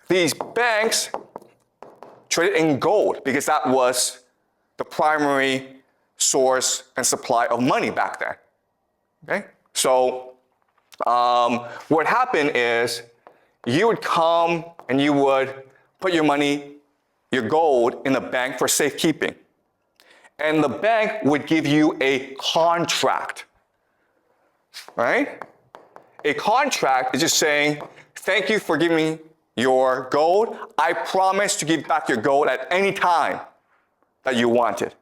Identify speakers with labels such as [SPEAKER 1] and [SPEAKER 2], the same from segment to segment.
[SPEAKER 1] these banks traded in gold because that was the primary source and supply of money back then. Okay? So what happened is you would come and you would put your money, your gold, in the bank for safekeeping. And the bank would give you a contract, right? A contract is just saying, thank you for giving me your gold. I promise to give back your gold at any time that you want it.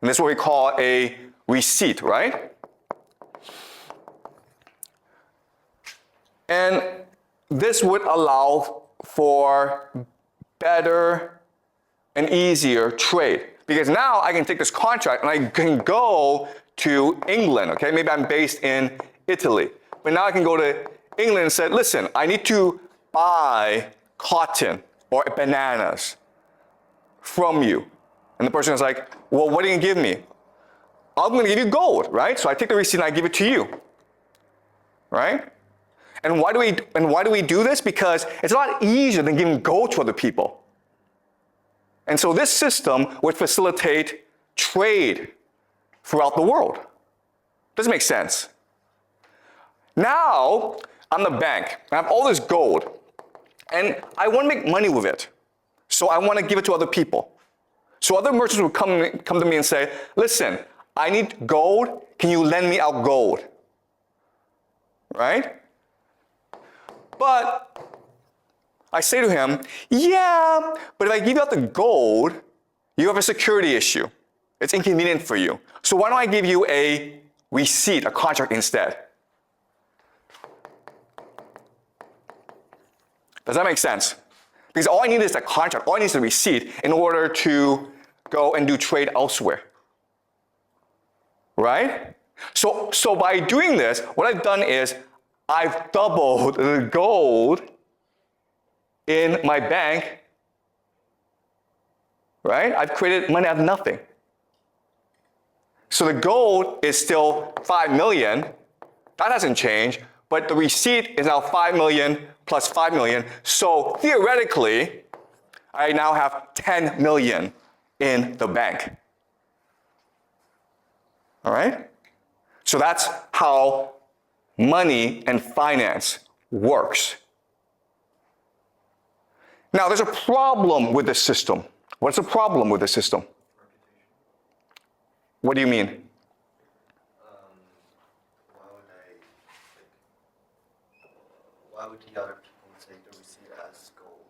[SPEAKER 1] And that's what we call a receipt, right? And this would allow for better and easier trade. Because now I can take this contract and I can go to England, okay? Maybe I'm based in Italy. But now I can go to England and say, listen, I need to buy cotton or bananas from you. And the person is like, well, what are you gonna give me? I'm gonna give you gold, right? So I take the receipt and I give it to you, right? And why do we do this? Because it's a lot easier than giving gold to other people. And so this system would facilitate trade throughout the world. Doesn't make sense. Now, I'm the bank. I have all this gold. And I want to make money with it. So I want to give it to other people. So other merchants would come to me and say, listen, I need gold. Can you lend me out gold? Right? But I say to him, yeah, but if I give you out the gold, you have a security issue. It's inconvenient for you. So why don't I give you a receipt, a contract instead? Does that make sense? Because all I need is a contract, all I need is a receipt in order to go and do trade elsewhere. Right? So by doing this, what I've done is I've doubled the gold in my bank, right? I've created money out of nothing. So the gold is still 5 million. That hasn't changed, but the receipt is now 5 million plus 5 million. So theoretically, I now have 10 million in the bank. All right? So that's how money and finance works. Now, there's a problem with this system. What's the problem with the system? What do you mean?
[SPEAKER 2] Why would the other people take the receipt as gold?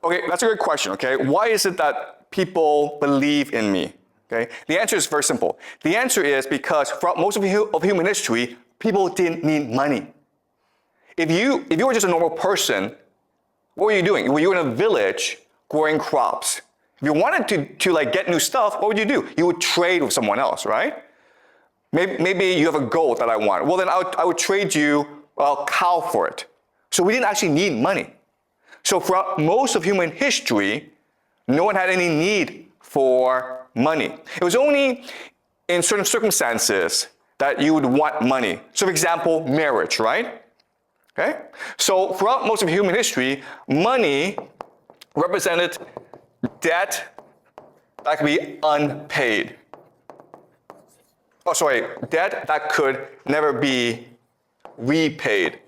[SPEAKER 1] Okay, that's a good question, okay? Why is it that people believe in me? Okay? The answer is very simple. The answer is because throughout most of human history, people didn't need money. If you were just a normal person, what were you doing? Were you in a village growing crops? If you wanted to like get new stuff, what would you do? You would trade with someone else, right? Maybe you have a goat that I want. Well, then I would trade you a cow for it. So we didn't actually need money. So throughout most of human history, no one had any need for money. It was only in certain circumstances that you would want money. So for example, marriage, right? Okay? So throughout most of human history, money represented debt that could be unpaid. Debt that could never be repaid.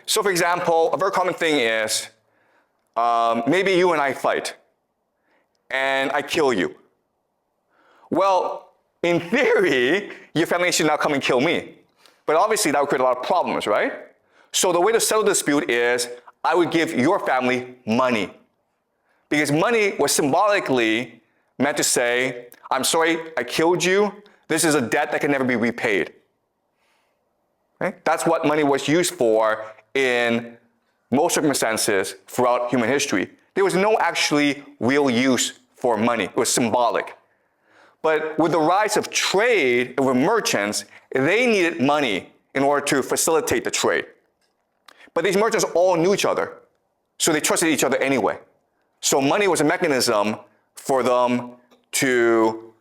[SPEAKER 1] So for example, a very common thing is, maybe you and I fight, and I kill you. Well, in theory, your family should now come and kill me. But obviously that would create a lot of problems, right? So the way to settle the dispute is, I would give your family money. Because money was symbolically meant to say, I'm sorry, I killed you. This is a debt that can never be repaid. Okay? That's what money was used for in most circumstances throughout human history. There was no actually real use for money. It was symbolic. But with the rise of trade with merchants, they needed money in order to facilitate the trade. But these merchants all knew each other, so they trusted each other anyway. So money was a mechanism for them to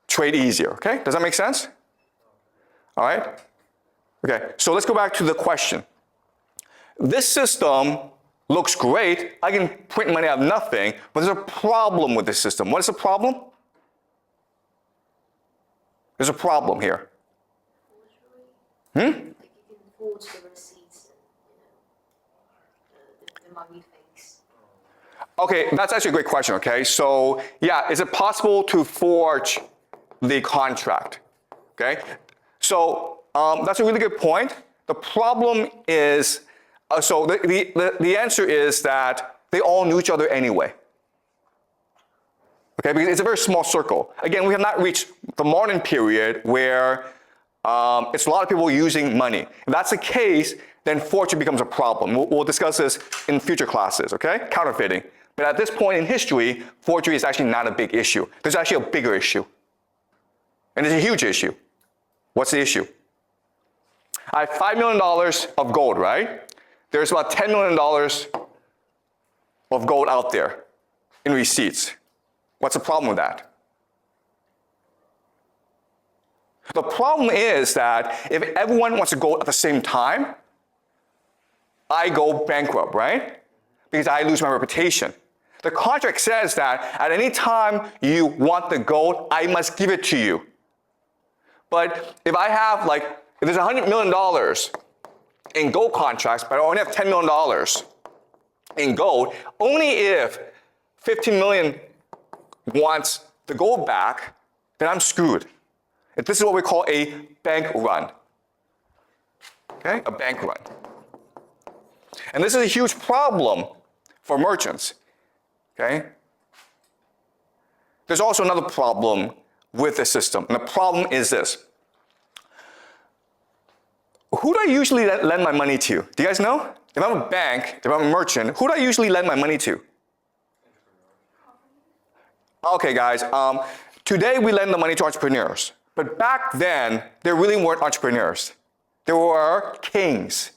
[SPEAKER 1] trade easier, okay? Does that make sense? All right? Okay, so let's go back to the question. This system looks great. I can print money out of nothing, but there's a problem with this system. What is the problem? There's a problem here.
[SPEAKER 3] Like you can forge the receipts and, the money fakes.
[SPEAKER 1] Okay, that's actually a great question, okay? So, yeah, is it possible to forge the contract? Okay, so that's a really good point. The problem is, so the answer is that they all knew each other anyway. Okay, because it's a very small circle. Again, we have not reached the modern period where it's a lot of people using money. If that's the case, then forgery becomes a problem. We'll discuss this in future classes, okay? Counterfeiting. But at this point in history, forgery is actually not a big issue. There's actually a bigger issue. And it's a huge issue. What's the issue? I have $5 million of gold, right? There's about $10 million of gold out there in receipts. What's the problem with that? The problem is that if everyone wants to go at the same time, I go bankrupt, right? Because I lose my reputation. The contract says that at any time you want the gold, I must give it to you. But if I have if there's $100 million in gold contracts, but I only have $10 million in gold, only if 15 million wants the gold back, then I'm screwed. This is what we call a bank run. Okay, a bank run. And this is a huge problem for merchants. Okay? There's also another problem with the system, and the problem is this. Who do I usually lend my money to? Do you guys know? If I'm a bank, if I'm a merchant, who do I usually lend my money to? Okay, guys, today we lend the money to entrepreneurs. But back then, there really weren't entrepreneurs. There were kings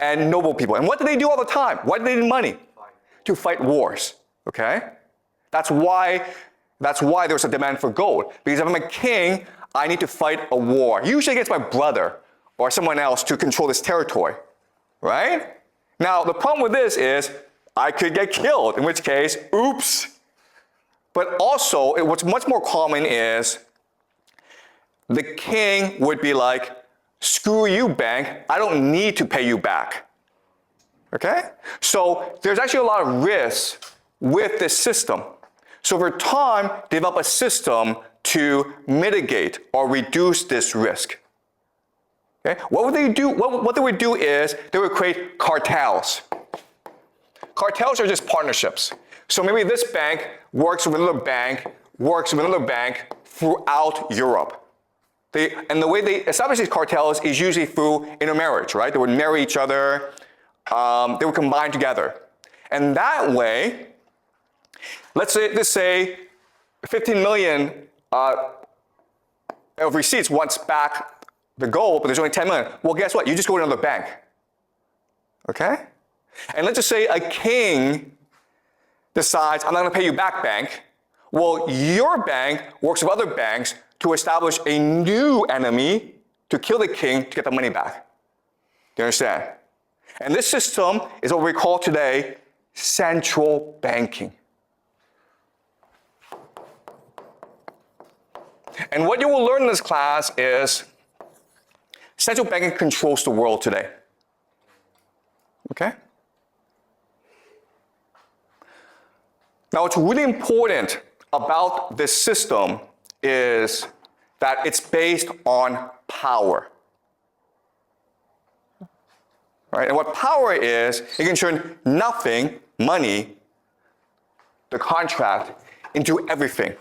[SPEAKER 1] and noble people. And what did they do all the time? Why did they need money? To fight wars, okay? That's why there was a demand for gold. Because if I'm a king, I need to fight a war, usually against my brother or someone else to control this territory, right? Now, the problem with this is I could get killed, in which case, oops. But also, what's much more common is the king would be like, screw you, bank, I don't need to pay you back. Okay? So there's actually a lot of risks with this system. So over time, develop a system to mitigate or reduce this risk. Okay? What would they do? What they would do is they would create cartels. Cartels are just partnerships. So maybe this bank works with another bank, throughout Europe. And the way they establish these cartels is usually through intermarriage, right? They would marry each other, they would combine together. And that way, let's say 15 million of receipts wants back the gold, but there's only 10 million. Well, guess what? You just go to another bank, okay? And let's just say a king decides, I'm not gonna pay you back, bank. Well, your bank works with other banks to establish a new enemy to kill the king to get the money back. Do you understand? And this system is what we call today central banking. And what you will learn in this class is central banking controls the world today. Okay? Now, what's really important about this system is that it's based on power. Right? And what power is, it can turn nothing, money, the contract, into everything.